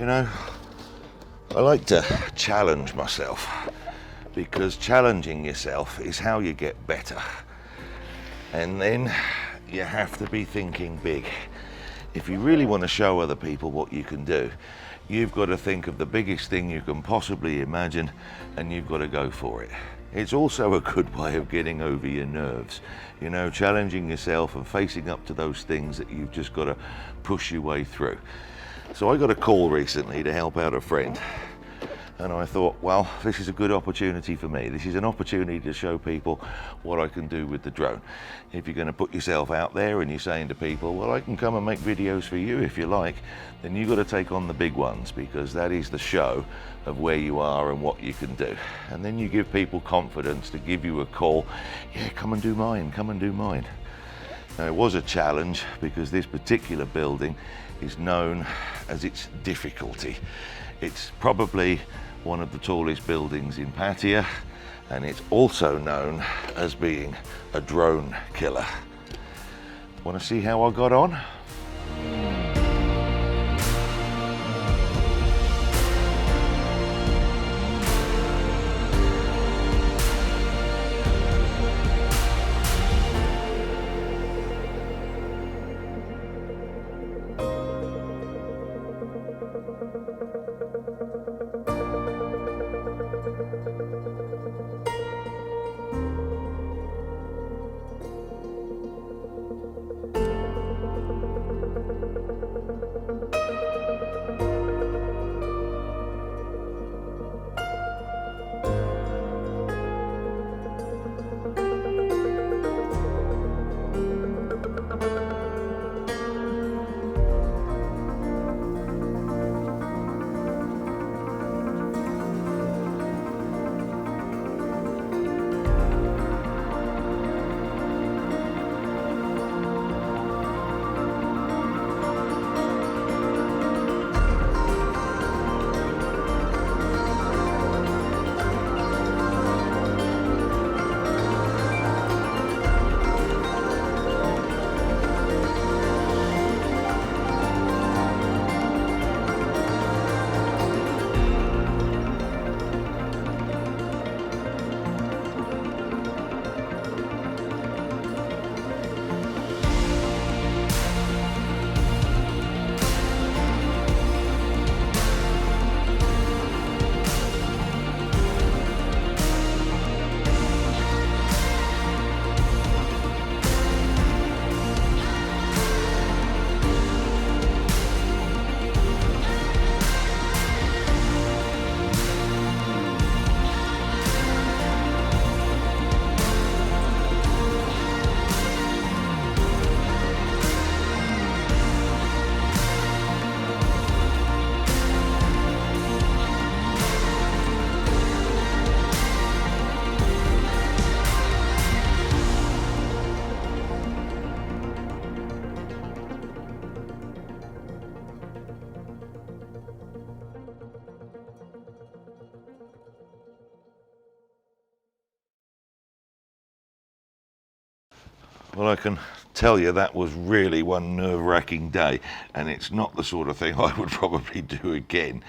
You know, I like to challenge myself, because challenging yourself is how you get better. And then you have to be thinking big. If you really want to show other people what you can do, you've got to think of the biggest thing you can possibly imagine, and you've got to go for it. It's also a good way of getting over your nerves. You know, challenging yourself and facing up to those things that you've just got to push your way through. So I got a call recently to help out a friend, and I thought, well, this is a good opportunity for me. This is an opportunity to show people what I can do with the drone. If you're going to put yourself out there and you're saying to people, well, I can come and make videos for you if you like, then you've got to take on the big ones, because that is the show of where you are and what you can do. And then you give people confidence to give you a call. Yeah, come and do mine, come and do mine. Now, it was a challenge because this particular building is known as its difficulty. It's probably one of the tallest buildings in Pattaya, and it's also known as being a drone killer. Want to see how I got on? Well, I can tell you that was really one nerve-wracking day, and it's not the sort of thing I would probably do again.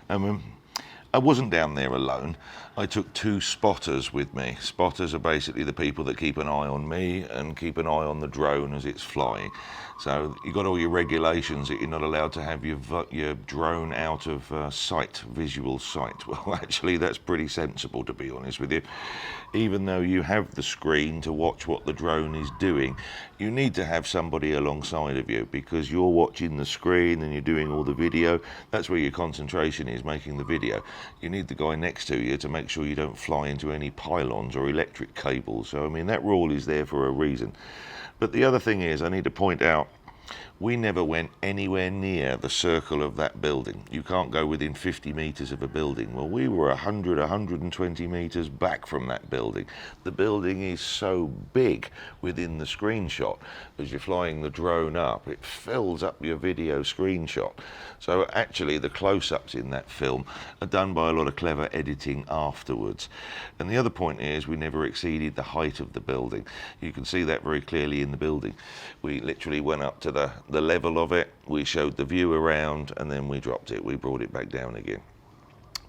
I wasn't down there alone. I took 2 spotters with me. Spotters are basically the people that keep an eye on me and keep an eye on the drone as it's flying. So you've got all your regulations that you're not allowed to have your drone out of sight, visual sight. Well, actually, that's pretty sensible, to be honest with you. Even though you have the screen to watch what the drone is doing, you need to have somebody alongside of you, because you're watching the screen and you're doing all the video. That's where your concentration is, making the video. You need the guy next to you to make sure you don't fly into any pylons or electric cables. So, I mean, that rule is there for a reason. But the other thing is, I need to point out, we never went anywhere near the circle of that building. You can't go within 50 meters of a building. Well, we were 100, 120 meters back from that building. The building is so big within the screenshot. As you're flying the drone up, it fills up your video screenshot. So actually the close-ups in that film are done by a lot of clever editing afterwards. And the other point is, we never exceeded the height of the building. You can see that very clearly in the building. We literally went up to the level of it, we showed the view around, and then we dropped it. We brought it back down again.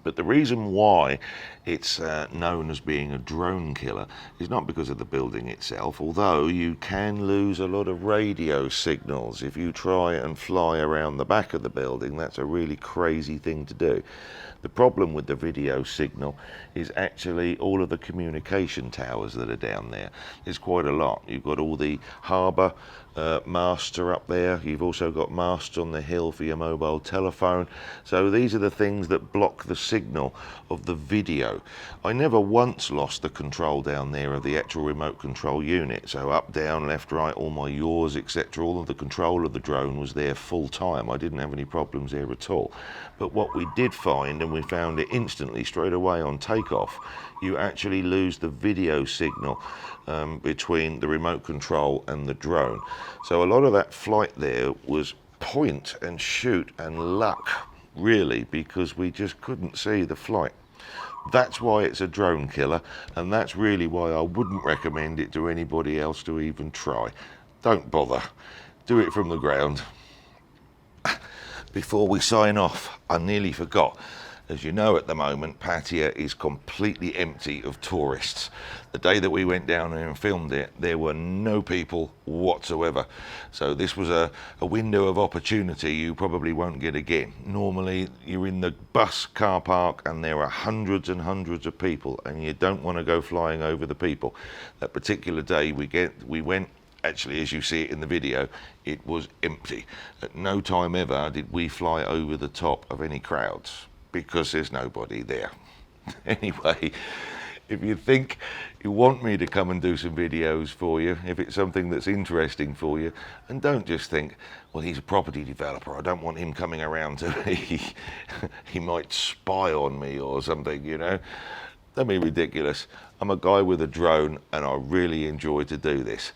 But the reason why it's known as being a drone killer is not because of the building itself, although you can lose a lot of radio signals if you try and fly around the back of the building. That's a really crazy thing to do. The problem with the video signal is actually all of the communication towers that are down there. There's quite a lot. You've got all the harbour masts are up there. You've also got masts on the hill for your mobile telephone. So these are the things that block the signal of the video. I never once lost the control down there of the actual remote control unit. So up, down, left, right, all my yaws, etc. All of the control of the drone was there full time. I didn't have any problems there at all. But what we did find, and we found it instantly straight away on takeoff, you actually lose the video signal between the remote control and the drone. So a lot of that flight there was point and shoot and luck, really, because we just couldn't see the flight. That's why it's a drone killer, and that's really why I wouldn't recommend it to anybody else to even try. Don't bother. Do it from the ground. Before we sign off, I nearly forgot. As you know, at the moment, Pattaya is completely empty of tourists. The day that we went down there and filmed it, there were no people whatsoever. So this was a window of opportunity you probably won't get again. Normally, you're in the bus car park and there are hundreds and hundreds of people, and you don't want to go flying over the people. That particular day we went, actually, as you see it in the video, it was empty. At no time ever did we fly over the top of any crowds, because there's nobody there. Anyway, if you think you want me to come and do some videos for you, if it's something that's interesting for you, and don't just think, well, he's a property developer, I don't want him coming around to me. He might spy on me or something, you know. Don't be ridiculous. I'm a guy with a drone and I really enjoy to do this.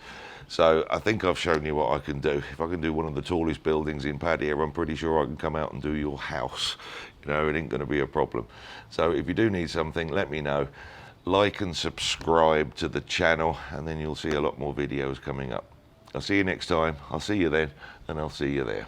So I think I've shown you what I can do. If I can do one of the tallest buildings in Pattaya, I'm pretty sure I can come out and do your house. You know, it ain't going to be a problem. So if you do need something, let me know. Like and subscribe to the channel, and then you'll see a lot more videos coming up. I'll see you next time. I'll see you then, and I'll see you there.